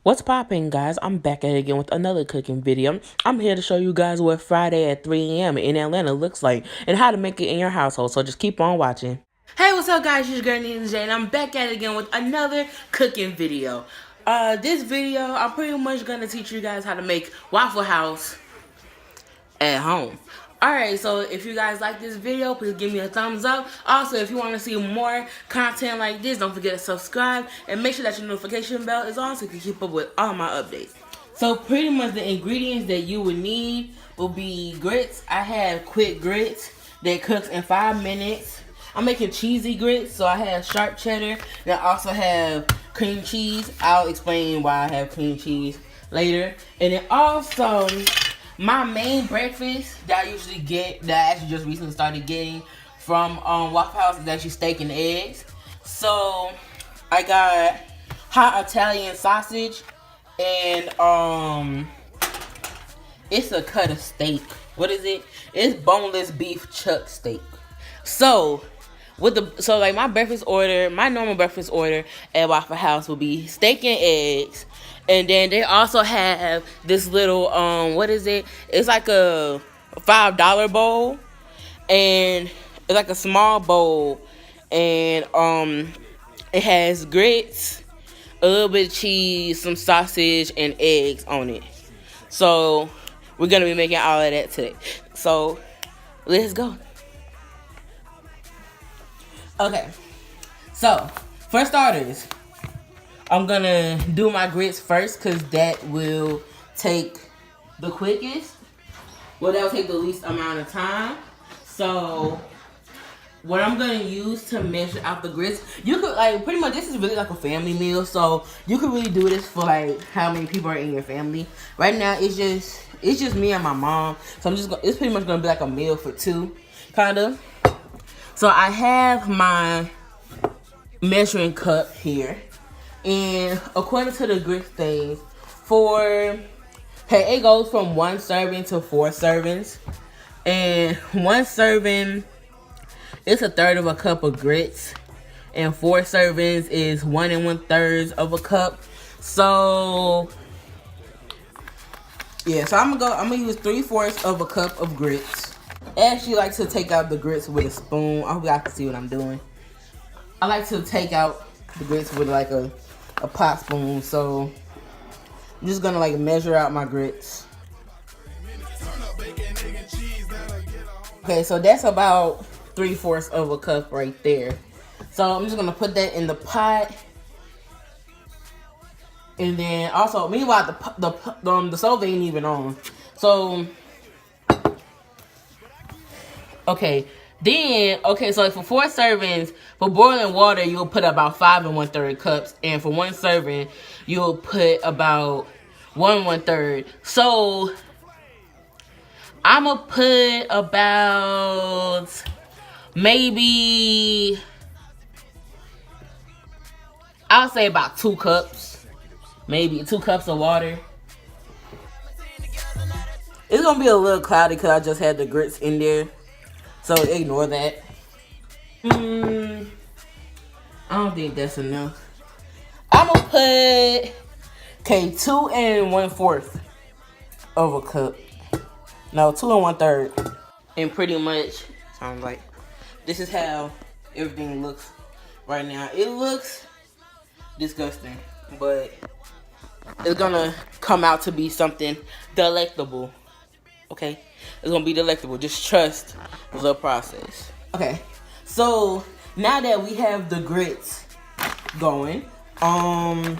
What's poppin', guys? I'm back at it again with another cooking video. I'm here to show you guys what Friday at 3 a.m. in Atlanta looks like and how to make it in your household, so just keep on watching. Hey, what's up, guys? It's your girl Nene, and I'm back at it again with another cooking video. This video, I'm pretty much gonna teach you guys how to make Waffle House at home. Alright, so if you guys like this video, please give me a thumbs up. Also, if you want to see more content like this, don't forget to subscribe and make sure that your notification bell is on so you can keep up with all my updates. So pretty much the ingredients that you would need will be grits. I have quick grits that cooks in 5 minutes. I'm making cheesy grits, so I have sharp cheddar, and I also have cream cheese. I'll explain why I have cream cheese later. And then also, my main breakfast that I usually get, that I actually just recently started getting from Waffle House, is actually steak and eggs. So I got hot Italian sausage, and it's a cut of steak. What is it? It's boneless beef chuck steak. So like my breakfast order, my normal breakfast order at Waffle House will be steak and eggs. And then they also have this little, what is it? It's like a $5 bowl. And it's like a small bowl. And it has grits, a little bit of cheese, some sausage, and eggs on it. So we're going to be making all of that today. So let's go. Okay. So, for starters, I'm gonna do my grits first because that will take the quickest. Well, that will take the least amount of time. So, what I'm gonna use to measure out the grits, you could like pretty much, this is really like a family meal, so you could really do this for like how many people are in your family. Right now, it's just me and my mom, so it's pretty much gonna be like a meal for two, kind of. So I have my measuring cup here. And according to the grit things, it goes from 1 serving to 4 servings. And 1 serving is 1/3 of a cup of grits. And 4 servings is 1 1/3 of a cup. So yeah, so I'm gonna use 3/4 of a cup of grits. I actually like to take out the grits with a spoon. I hope y'all can see what I'm doing. I like to take out the grits with like a pot spoon, so I'm just gonna like measure out my grits. Okay, so that's about 3/4 of a cup right there. So I'm just gonna put that in the pot, and then also meanwhile the stove ain't even on. So so for 4 servings, for boiling water, you'll put about 5 1/3 cups. And for 1 serving, you'll put about 1 1/3. So, I'm going to put about maybe, I'll say about 2 cups. Maybe 2 cups of water. It's going to be a little cloudy because I just had the grits in there. So ignore that. I don't think that's enough. I'm gonna put 2 1/4 of a cup. No, 2 1/3. And pretty much sounds like this is how everything looks right now. It looks disgusting, but it's gonna come out to be something delectable. Okay, it's gonna be delectable. Just trust the process. Okay, so now that we have the grits going, I'm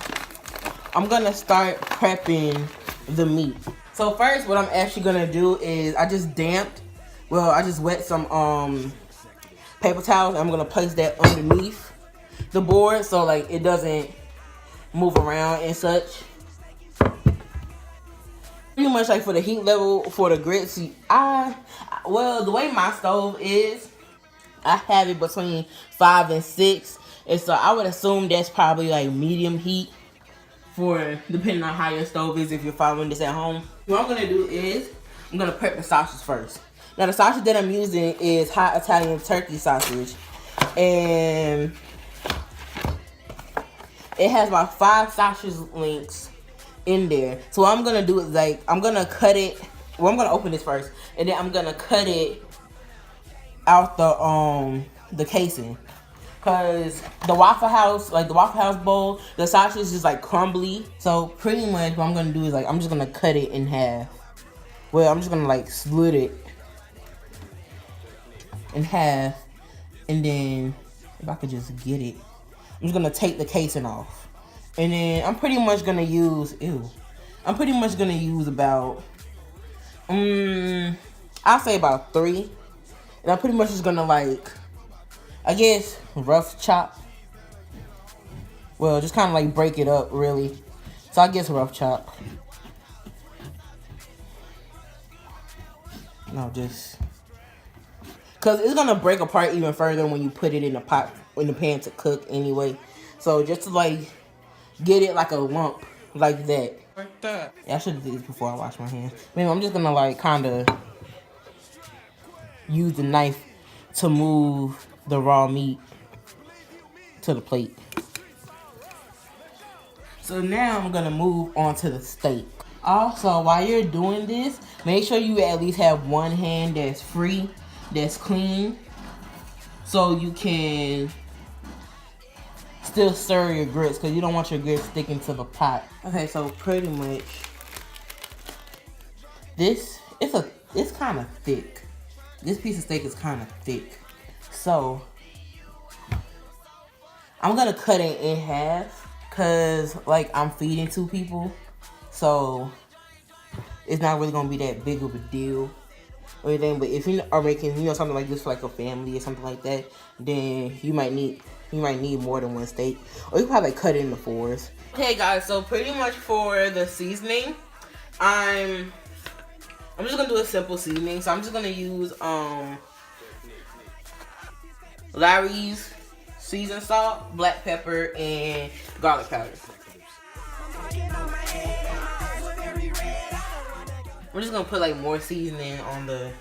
gonna start prepping the meat. So first, what I'm actually gonna do is I just wet some paper towels. I'm gonna place that underneath the board so like it doesn't move around and such. Pretty much like for the heat level for the grits, the way my stove is, I have it between 5 and 6, and so I would assume that's probably like medium heat for depending on how your stove is if you're following this at home. What I'm gonna do is I'm gonna prep the sausage first. Now the sausage that I'm using is hot Italian turkey sausage, and it has about 5 sausage links in there. So what I'm gonna do is like I'm gonna cut it. Well, I'm gonna open this first, and then I'm gonna cut it out the casing. Cause the Waffle House, like the Waffle House bowl, the sausage is just like crumbly. So pretty much what I'm gonna do is like I'm just gonna cut it in half. Well, I'm just gonna like split it in half, and then if I could just get it, I'm just gonna take the casing off, and then I'm pretty much gonna use I'm pretty much gonna use about I'll say about 3, and I'm pretty much just gonna like, I guess, rough chop. Well, just kind of like break it up, really. So I guess rough chop. No, just because it's gonna break apart even further when you put it in the pot, in the pan to cook anyway. So just to like get it like a lump like that. Like that. Yeah, I should have did this before I wash my hands. Maybe I'm just gonna like kind of use the knife to move the raw meat to the plate. So now I'm gonna move on to the steak. Also, while you're doing this, make sure you at least have one hand that's free, that's clean, so you can still stir your grits, because you don't want your grits sticking to the pot. Okay, so pretty much this, it's kind of thick. This piece of steak is kind of thick. So I'm gonna cut it in half, because like I'm feeding 2 people. So it's not really gonna be that big of a deal or anything. But if you are making, something like this for like a family or something like that, then you might need more than 1 steak, or you can probably cut it into 4s. Okay, guys. So pretty much for the seasoning, I'm just gonna do a simple seasoning. So I'm just gonna use Larry's seasoned salt, black pepper, and garlic powder. I'm just gonna put like more seasoning on the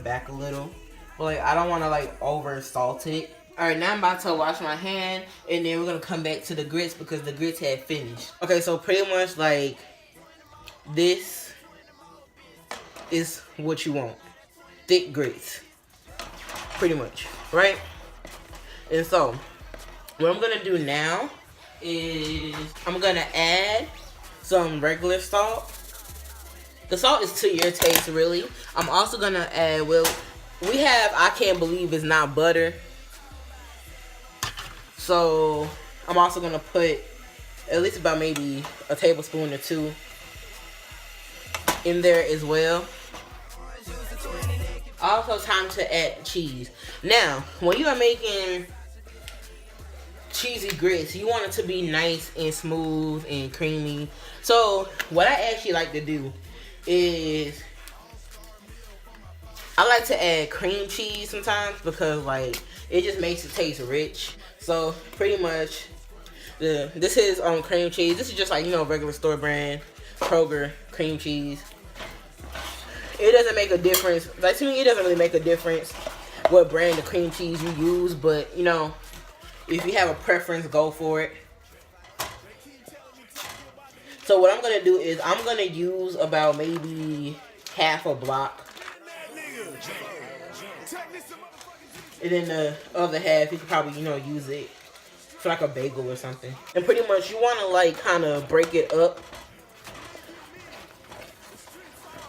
back a little, but like I don't want to like over salt it. All right, now I'm about to wash my hand, and then we're gonna come back to the grits because the grits had finished. Okay, so pretty much like this is what you want, thick grits, pretty much, right? And so what I'm gonna do now is I'm gonna add some regular salt. The salt is to your taste, really. I'm also gonna add, well, we have, I can't believe it's not butter. So I'm also gonna put at least about maybe a tablespoon or 2 in there as well. Also, time to add cheese. Now, when you are making cheesy grits, you want it to be nice and smooth and creamy. So what I actually like to do is I like to add cream cheese sometimes, because like it just makes it taste rich. So pretty much this is cream cheese. This is just like, regular store brand Kroger cream cheese. It doesn't make a difference. Like, to me, it doesn't really make a difference what brand of cream cheese you use, but if you have a preference, go for it. So what I'm gonna do is I'm gonna use about maybe half a block, and then the other half you could probably use it for like a bagel or something. And pretty much you want to like kind of break it up,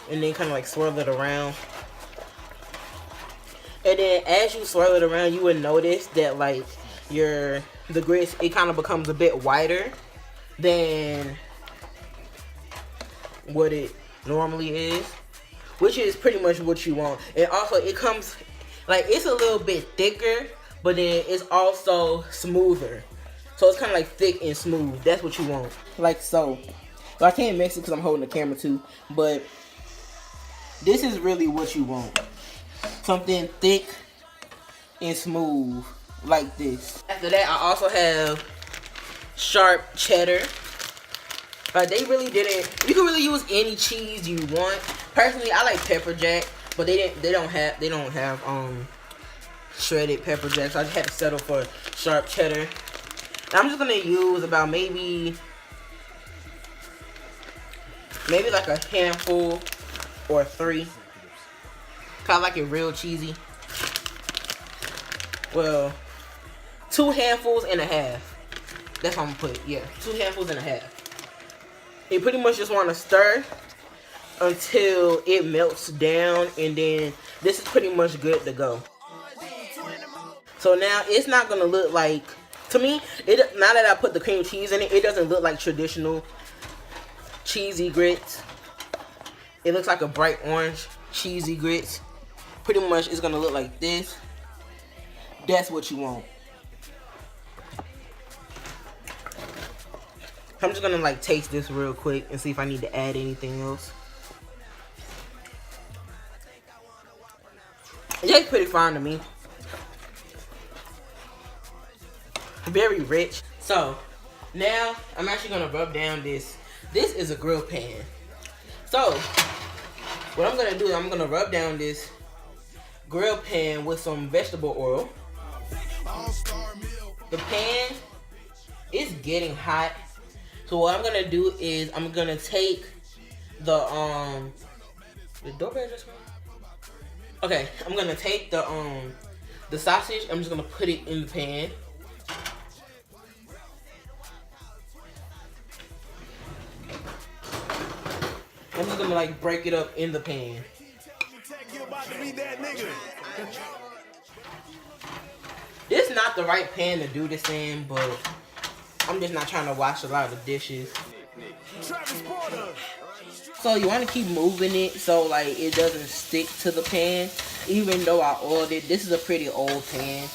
and then kind of like swirl it around. And then as you swirl it around, you would notice that like the grits, it kind of becomes a bit wider than what it normally is, which is pretty much what you want. And also it comes like, it's a little bit thicker, but then it's also smoother. So it's kind of like thick and smooth. That's what you want, like so. Well, I can't mix it because I'm holding the camera too, but this is really what you want. Something thick and smooth like this. After that, I also have sharp cheddar. Like, they really didn't, you can really use any cheese you want. Personally, I like pepper jack, but they don't have shredded pepper jack, so I just had to settle for sharp cheddar. And I'm just gonna use about maybe maybe like a handful or 3. Kind of like it real cheesy. Well, 2 handfuls and a half. That's what I'm gonna put. Yeah, 2 handfuls and a half. You pretty much just want to stir until it melts down, and then this is pretty much good to go. So now it's not gonna look like, to me, now that I put the cream cheese in it, it doesn't look like traditional cheesy grits. It looks like a bright orange cheesy grits. Pretty much it's gonna look like this. That's what you want. I'm just gonna like taste this real quick and see if I need to add anything else. It tastes pretty fine to me. Very rich. So now I'm actually gonna rub down this. This is a grill pan. So what I'm gonna do is I'm gonna rub down this grill pan with some vegetable oil. The pan is getting hot. So what I'm gonna do is I'm gonna take the doorbell just went? Okay, I'm gonna take the sausage. I'm just gonna put it in the pan. I'm just gonna like break it up in the pan. This is not the right pan to do this in, but I'm just not trying to wash a lot of dishes. So you want to keep moving it so like it doesn't stick to the pan, even though I oiled it. This is a pretty old pan.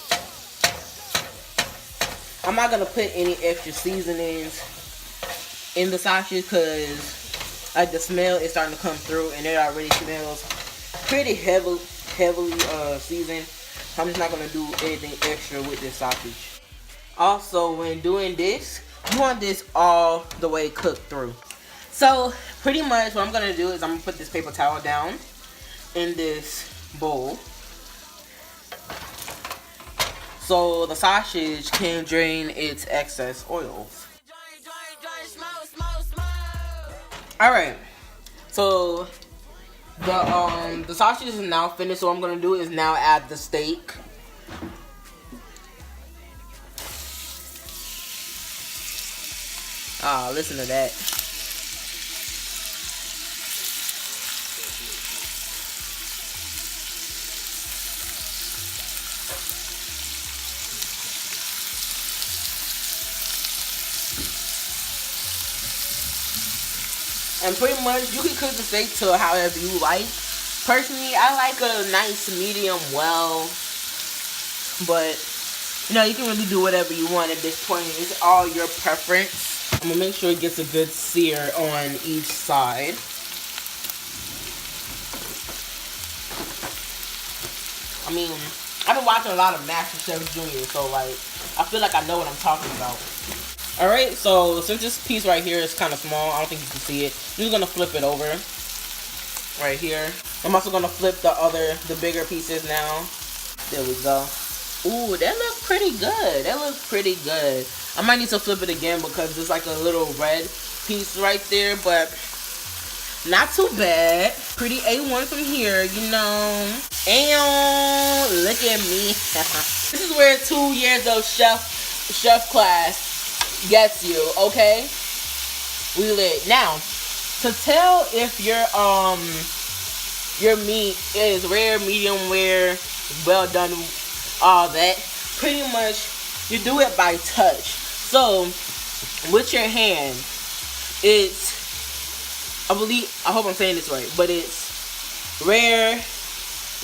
I'm not gonna put any extra seasonings in the sausage because like the smell is starting to come through, and it already smells pretty heavily seasoned. So I'm just not gonna do anything extra with this sausage. Also, when doing this, you want this all the way cooked through. So pretty much what I'm gonna do is I'm gonna put this paper towel down in this bowl so the sausage can drain its excess oils. Alright, so the sausage is now finished. So what I'm gonna do is now add the steak. Listen to that. And pretty much you can cook the steak to however you like. Personally, I like a nice medium well, but you know, you can really do whatever you want at this point. It's all your preference. I'm gonna make sure it gets a good sear on each side. I mean, I've been watching a lot of MasterChef Junior, so like, I feel like I know what I'm talking about. Alright, so since this piece right here is kind of small, I don't think you can see it. I'm just gonna flip it over right here. I'm also gonna flip the bigger pieces now. There we go. Ooh, that looks pretty good. That looks pretty good. I might need to flip it again because there's like a little red piece right there, but not too bad. Pretty A1 from here, you know. And look at me. This is where 2 years of chef class gets you, okay? We lit. Now, to tell if your meat is rare, medium rare, well done, all that, pretty much you do it by touch. So with your hand, it's, I hope I'm saying this right, but it's rare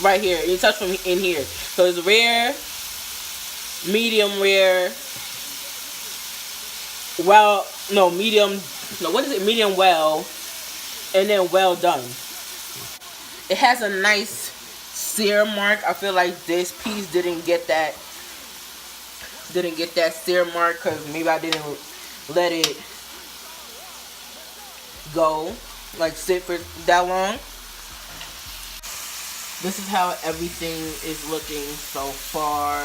right here. You touch from in here. So it's rare, medium rare, medium well, and then well done. It has a nice sear mark. I feel like this piece didn't get that sear mark because maybe I didn't let it go, like sit for that long. This is how everything is looking so far.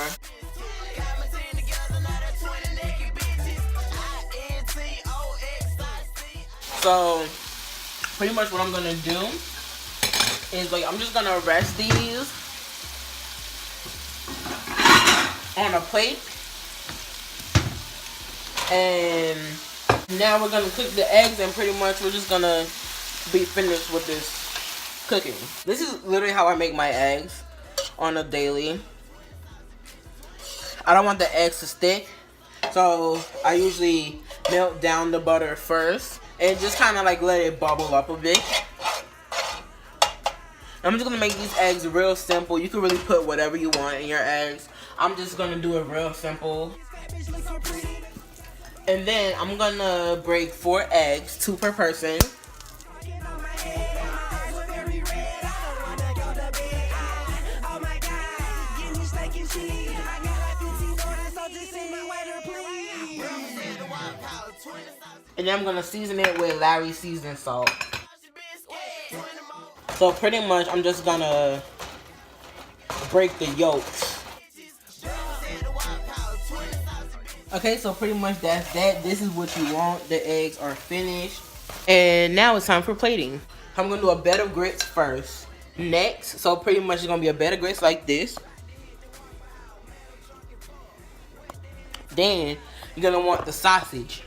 So pretty much what I'm gonna do is like I'm just gonna rest these on a plate, and now we're gonna cook the eggs, and pretty much we're just gonna be finished with this cooking. This is literally how I make my eggs on a daily. I don't want the eggs to stick, so I usually melt down the butter first and just kind of like let it bubble up a bit. I'm just gonna make these eggs real simple. You can really put whatever you want in your eggs. I'm just gonna do it real simple. And then I'm gonna break 4 eggs, 2 per person. And then I'm gonna season it with Larry's seasoning salt. So pretty much I'm just gonna break the yolks. Okay, so pretty much that's that. This is what you want. The eggs are finished. And now it's time for plating. I'm gonna do a bed of grits first. Next, so pretty much it's gonna be a bed of grits like this. Then you're gonna want the sausage.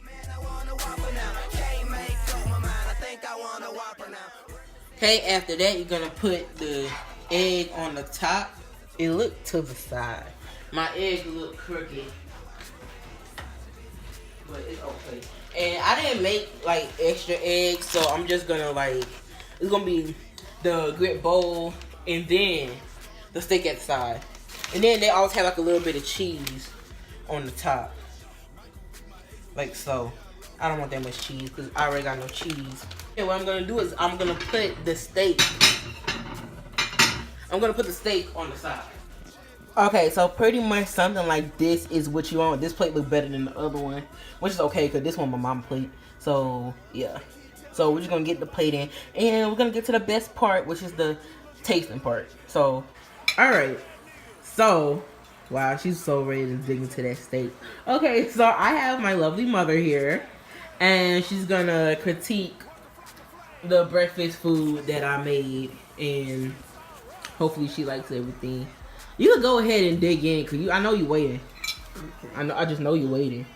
Okay, after that, you're gonna put the egg on the top. It looked to the side. My egg looked crooked, but it's okay. And I didn't make like extra eggs, so I'm just gonna like, it's gonna be the grit bowl and then the steak at the side. And then they always have like a little bit of cheese on the top, like so. I don't want that much cheese because I already got no cheese. And what I'm gonna do is I'm gonna put the steak. I'm gonna put the steak on the side. Okay, so pretty much something like this is what you want. This plate looks better than the other one, which is okay because this one my mama plate. So yeah. So we're just gonna get the plate in, and we're gonna get to the best part, which is the tasting part. So, all right. So, wow, she's so ready to dig into that steak. Okay, so I have my lovely mother here, and she's gonna critique the breakfast food that I made, and hopefully she likes everything. You can go ahead and dig in, cause I know you waiting. I just know you waiting.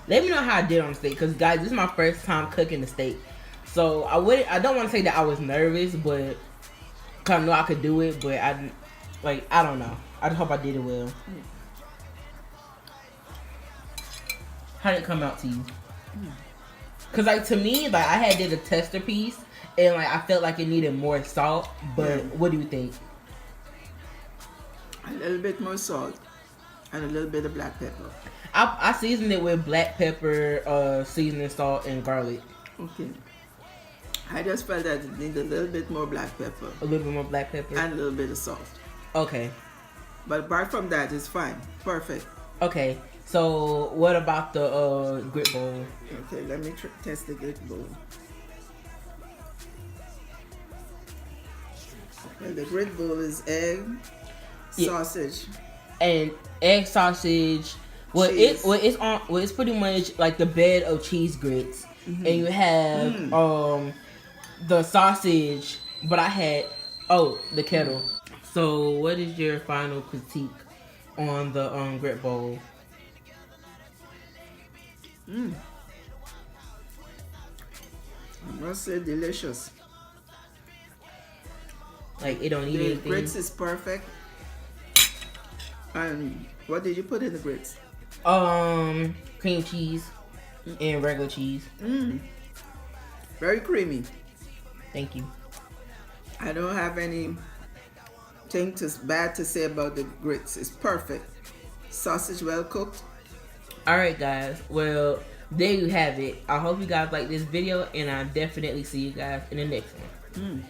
Let me know how I did on the steak, cause guys, this is my first time cooking the steak. So I don't want to say that I was nervous, but cause I know I could do it, but I don't know. I just hope I did it well. How did it come out to you? Cause like to me, like I had did a tester piece, and like I felt like it needed more salt. But what do you think? A little bit more salt and a little bit of black pepper. I seasoned it with black pepper, seasoning salt, and garlic. Okay. I just felt that it needed a little bit more black pepper. A little bit more black pepper? And a little bit of salt. Okay. But apart from that, it's fine. Perfect. Okay. So, what about the grit bowl? Okay, let me test the grit bowl. Well, the grit bowl is egg, sausage. And egg, sausage. Well, it's pretty much like the bed of cheese grits. And you have the sausage, but I had the kettle. So what is your final critique on the grit bowl? I must say delicious. Like it don't need anything. The grits is perfect. And what did you put in the grits? Cream cheese and regular cheese. Very creamy. Thank you. I don't have anything bad to say about the grits. It's perfect. Sausage well cooked. Alright guys, well there you have it. I hope you guys like this video, and I definitely see you guys in the next one.